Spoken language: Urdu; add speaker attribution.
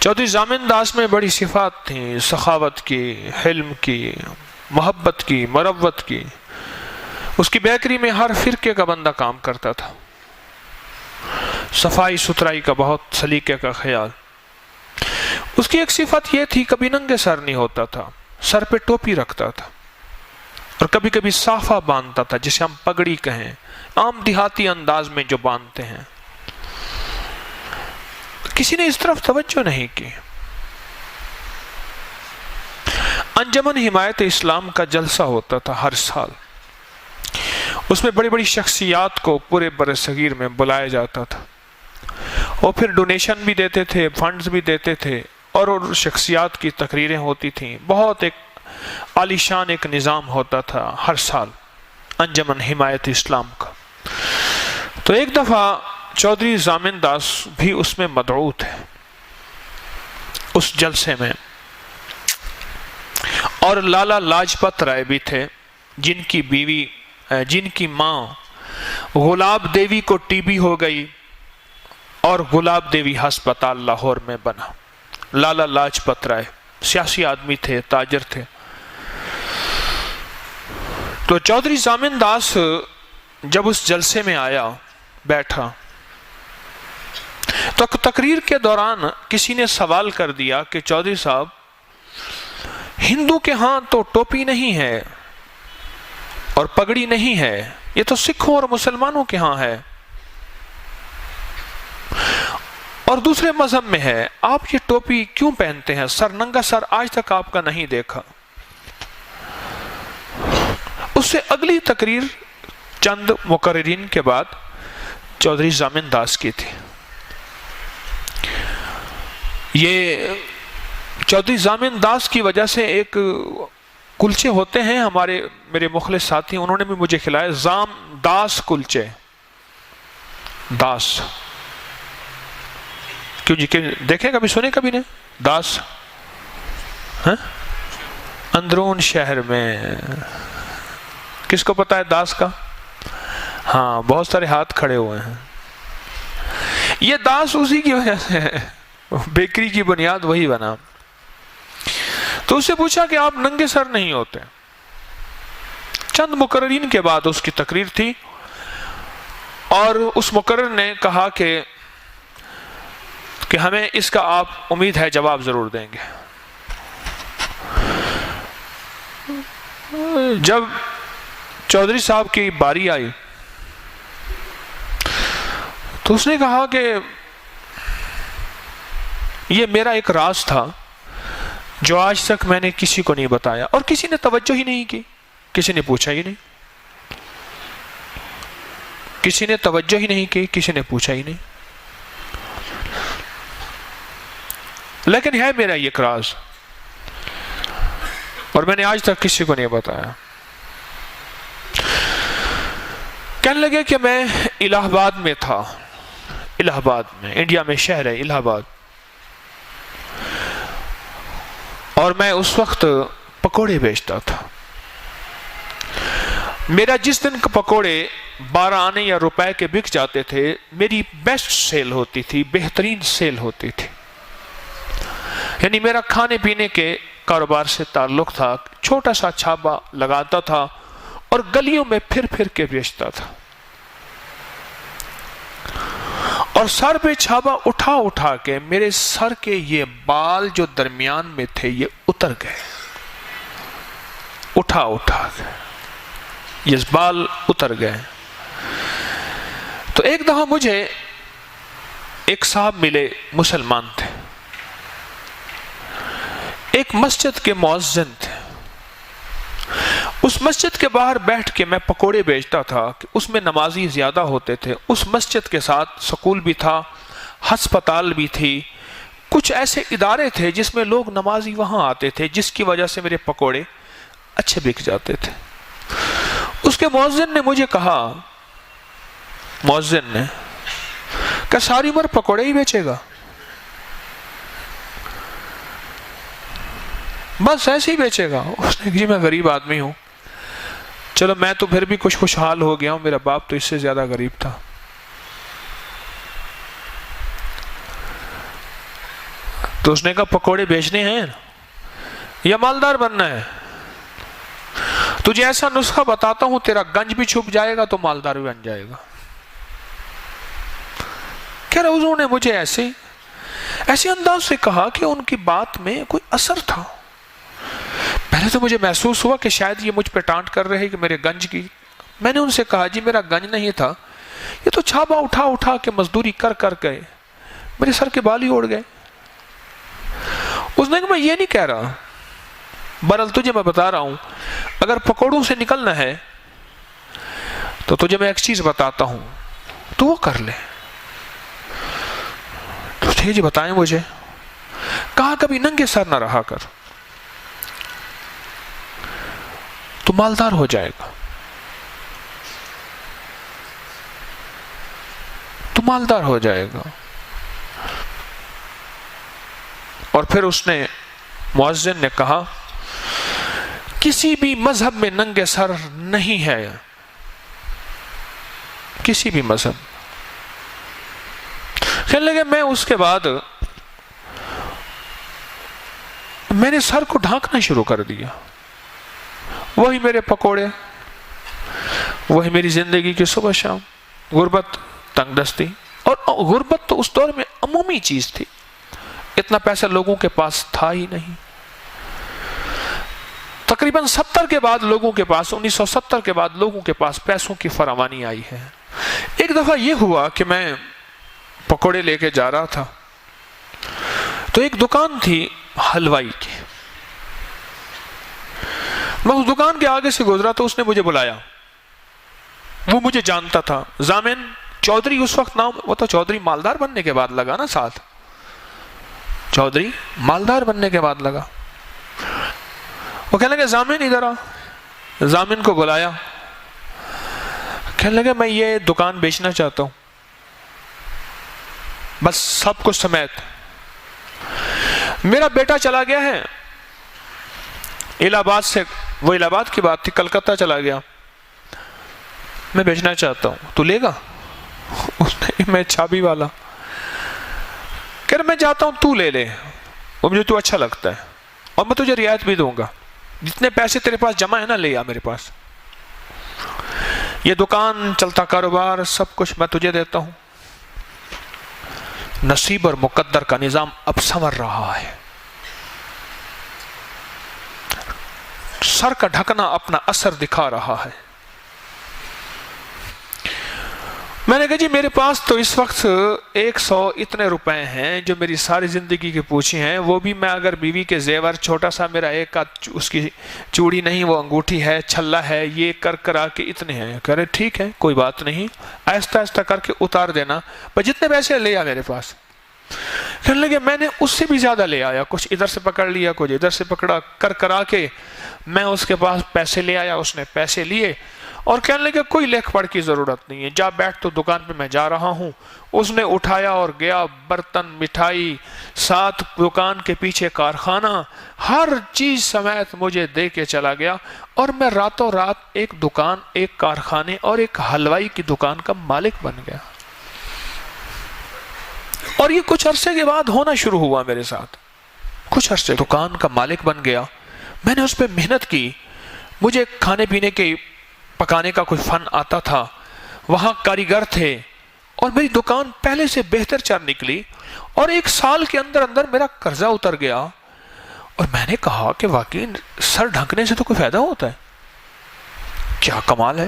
Speaker 1: چودھری ضامن داس میں بڑی صفات تھیں، سخاوت کی، حلم کی، محبت کی، مروت کی۔ اس کی بیکری میں ہر فرقے کا بندہ کام کرتا تھا، صفائی ستھرائی کا بہت سلیقے کا خیال۔ اس کی ایک صفت یہ تھی، کبھی ننگے سر نہیں ہوتا تھا، سر پہ ٹوپی رکھتا تھا، اور کبھی کبھی صافہ باندھتا تھا، جسے ہم پگڑی کہیں، عام دیہاتی انداز میں جو باندھتے ہیں۔ کسی نے اس طرف توجہ نہیں کی۔ انجمن حمایت اسلام کا جلسہ ہوتا تھا ہر سال، اس میں بڑی بڑی شخصیات کو پورے برصغیر میں بلایا جاتا تھا، اور پھر ڈونیشن بھی دیتے تھے، فنڈز بھی دیتے تھے، اور شخصیات کی تقریریں ہوتی تھیں۔ بہت ایک عالیشان ایک نظام ہوتا تھا ہر سال انجمن حمایت اسلام کا۔ تو ایک دفعہ چودھری ضامن داس بھی اس میں مدعو تھے، اس جلسے میں، اور لالا لاجپت رائے بھی تھے، جن کی ماں گلاب دیوی کو ٹی بی ہو گئی، اور گلاب دیوی ہسپتال لاہور میں بنا۔ لالا لاجپت رائے سیاسی آدمی تھے، تاجر تھے۔ تو چودھری ضامن داس جب اس جلسے میں آیا، بیٹھا، تو تقریر کے دوران کسی نے سوال کر دیا کہ چودھری صاحب، ہندو کے ہاں تو ٹوپی نہیں ہے اور پگڑی نہیں ہے، یہ تو سکھوں اور مسلمانوں کے ہاں ہے اور دوسرے مذہب میں ہے، آپ یہ ٹوپی کیوں پہنتے ہیں؟ سر ننگا سر آج تک آپ کا نہیں دیکھا۔ اس سے اگلی تقریر چند مقررین کے بعد چودھری ضامن داس کی تھی۔ یہ چودھری ضامن داس کی وجہ سے ایک کلچے ہوتے ہیں، میرے مخلص ساتھی، انہوں نے بھی مجھے کھلائے، داس کلچے۔ داس کیوں جی، دیکھیں کبھی، سنے کبھی نے داس؟ اندرون شہر میں کس کو پتا ہے داس کا؟ ہاں، بہت سارے ہاتھ کھڑے ہوئے ہیں۔ یہ داس اسی کی وجہ سے ہے، بیکری کی بنیاد وہی بنا۔ تو اس سے پوچھا کہ آپ ننگے سر نہیں ہوتے؟ چند مقررین کے بعد اس کی تقریر تھی، اور اس مقرر نے کہا کہ ہمیں اس کا آپ امید ہے جواب ضرور دیں گے۔ جب چودھری صاحب کی باری آئی تو اس نے کہا کہ یہ میرا ایک راز تھا جو آج تک میں نے کسی کو نہیں بتایا، اور کسی نے توجہ ہی نہیں کی، کسی نے پوچھا ہی نہیں، کسی نے توجہ ہی نہیں کی، کسی نے پوچھا ہی نہیں، لیکن ہے میرا یہ راز، اور میں نے آج تک کسی کو نہیں بتایا۔ کہنے لگے کہ میں الہ آباد میں تھا، الہ آباد میں، انڈیا میں شہر ہے الہ آباد، اور میں اس وقت پکوڑے بیچتا تھا۔ میرا جس دن کا پکوڑے 12 آنے یا روپے کے بک جاتے تھے، میری بیسٹ سیل ہوتی تھی، بہترین سیل ہوتی تھی، یعنی میرا کھانے پینے کے کاروبار سے تعلق تھا۔ چھوٹا سا چھاپا لگاتا تھا اور گلیوں میں پھر پھر کے بیچتا تھا، اور سر پہ چھاپا اٹھا اٹھا کے میرے سر کے یہ بال جو درمیان میں تھے یہ اتر گئے، اٹھا اٹھا کے یہ بال اتر گئے۔ تو ایک دفعہ مجھے ایک صاحب ملے، مسلمان تھے، ایک مسجد کے مؤذن تھے۔ اس مسجد کے باہر بیٹھ کے میں پکوڑے بیچتا تھا کہ اس میں نمازی زیادہ ہوتے تھے، اس مسجد کے ساتھ سکول بھی تھا، ہسپتال بھی تھی، کچھ ایسے ادارے تھے جس میں لوگ نمازی وہاں آتے تھے، جس کی وجہ سے میرے پکوڑے اچھے بک جاتے تھے۔ اس کے مؤذن نے مجھے کہا، مؤذن نے کہ ساری عمر پکوڑے ہی بیچے گا؟ بس ایسے ہی بیچے گا؟ اس نے کہا جی میں غریب آدمی ہوں۔ چلو میں تو پھر بھی کچھ خوشحال ہو گیا ہوں، میرا باپ تو اس سے زیادہ غریب تھا۔ تو اس نے کہا پکوڑے بیچنے ہیں یا مالدار بننا ہے؟ تجھے ایسا نسخہ بتاتا ہوں، تیرا گنج بھی چھپ جائے گا تو مالدار بھی بن جائے گا۔ کہہ رہا حضور نے مجھے ایسے انداز سے کہا کہ ان کی بات میں کوئی اثر تھا۔ پہلے تو مجھے محسوس ہوا کہ شاید یہ مجھ پہ ٹانٹ کر رہے کہ میرے گنج کی۔ میں نے ان سے کہا جی میرا گنج نہیں تھا، یہ تو چھاپا اٹھا اٹھا کے مزدوری کر کر گئے، میرے سر کے بال ہی اڑ گئے۔ اس نے کہا میں یہ نہیں کہہ رہا، بہرحال تجھے میں بتا رہا ہوں اگر پکوڑوں سے نکلنا ہے تو تجھے میں ایک چیز بتاتا ہوں تو وہ کر لے۔ تو جی بتائیں مجھے۔ کہا کبھی ننگے سر نہ رہا کر، تو مالدار ہو جائے گا، تو مالدار ہو جائے گا۔ اور پھر اس نے مؤذن نے کہا کسی بھی مذہب میں ننگے سر نہیں ہے، کسی بھی مذہب۔ کہنے لگے میں اس کے بعد میں نے سر کو ڈھانکنا شروع کر دیا، وہی میرے پکوڑے، وہی میری زندگی کی صبح شام، غربت، تنگ دستی۔ اور غربت تو اس دور میں عمومی چیز تھی، اتنا پیسہ لوگوں کے پاس تھا ہی نہیں۔ تقریباً 70 کے بعد لوگوں کے پاس، 1970 کے بعد لوگوں کے پاس پیسوں کی فراوانی آئی ہے۔ ایک دفعہ یہ ہوا کہ میں پکوڑے لے کے جا رہا تھا تو ایک دکان تھی حلوائی کی، میں اس دکان کے آگے سے گزرا تو اس نے مجھے بلایا، وہ مجھے جانتا تھا، ضامن چودھری اس وقت نام، وہ تو چودھری مالدار بننے کے بعد لگا نا ساتھ، چودھری مالدار بننے کے بعد لگا۔ وہ کہنے لگے ضامن ادھر آ، ضامن کو بلایا، کہنے لگے میں یہ دکان بیچنا چاہتا ہوں، بس سب کچھ سمیت، میرا بیٹا چلا گیا ہے الہ آباد سے، وہ الہ آباد کی بات تھی، کلکتہ چلا گیا، میں بیچنا چاہتا ہوں، تو لے گا؟ اس نے میں چھابی والا، کہہ رہا میں چاہتا ہوں تو لے لے، وہ مجھے تو اچھا لگتا ہے اور میں تجھے رعایت بھی دوں گا، جتنے پیسے تیرے پاس جمع ہے نا لے آ میرے پاس، یہ دکان چلتا کاروبار سب کچھ میں تجھے دیتا ہوں۔ نصیب اور مقدر کا نظام اب سنور رہا ہے، سر کا ڈھکنا اپنا اثر دکھا رہا ہے۔ میں نے کہا جی میرے پاس تو اس وقت 100 اتنے روپے ہیں جو میری ساری زندگی کی پوچھی ہیں، وہ بھی میں اگر بیوی کے زیور چھوٹا سا میرا ایک اس کی چوڑی نہیں، وہ انگوٹھی ہے، چھلا ہے، یہ کر کرا کے اتنے ہیں۔ کہہ رہے ٹھیک ہے کوئی بات نہیں، آہستہ آہستہ کر کے اتار دینا، پر جتنے پیسے لے آ میرے پاس۔ کہنے لگے میں نے اس سے بھی زیادہ لے آیا، کچھ ادھر سے پکڑ لیا، کچھ ادھر سے پکڑا، کر کرا کے میں اس کے پاس پیسے لے آیا، اس نے پیسے لیے اور کہنے لگے کوئی لکھ پڑھ کی ضرورت نہیں ہے، جا بیٹھ تو دکان پہ میں جا رہا ہوں۔ اس نے اٹھایا اور گیا، برتن، مٹھائی، ساتھ دکان کے پیچھے کارخانہ، ہر چیز سمیت مجھے دے کے چلا گیا اور میں راتوں رات ایک دکان، ایک کارخانے اور ایک حلوائی کی دکان کا مالک بن گیا۔ اور یہ کچھ عرصے کے بعد ہونا شروع ہوا میرے ساتھ، کچھ عرصے دکان کا مالک بن گیا، میں نے اس پہ محنت کی، مجھے کھانے پینے کے پکانے کا کوئی فن آتا تھا، وہاں کاریگر تھے اور میری دکان پہلے سے بہتر چل نکلی اور 1 سال کے اندر اندر میرا قرضہ اتر گیا۔ اور میں نے کہا کہ واقعی سر ڈھانکنے سے تو کوئی فائدہ ہوتا ہے، کیا کمال ہے۔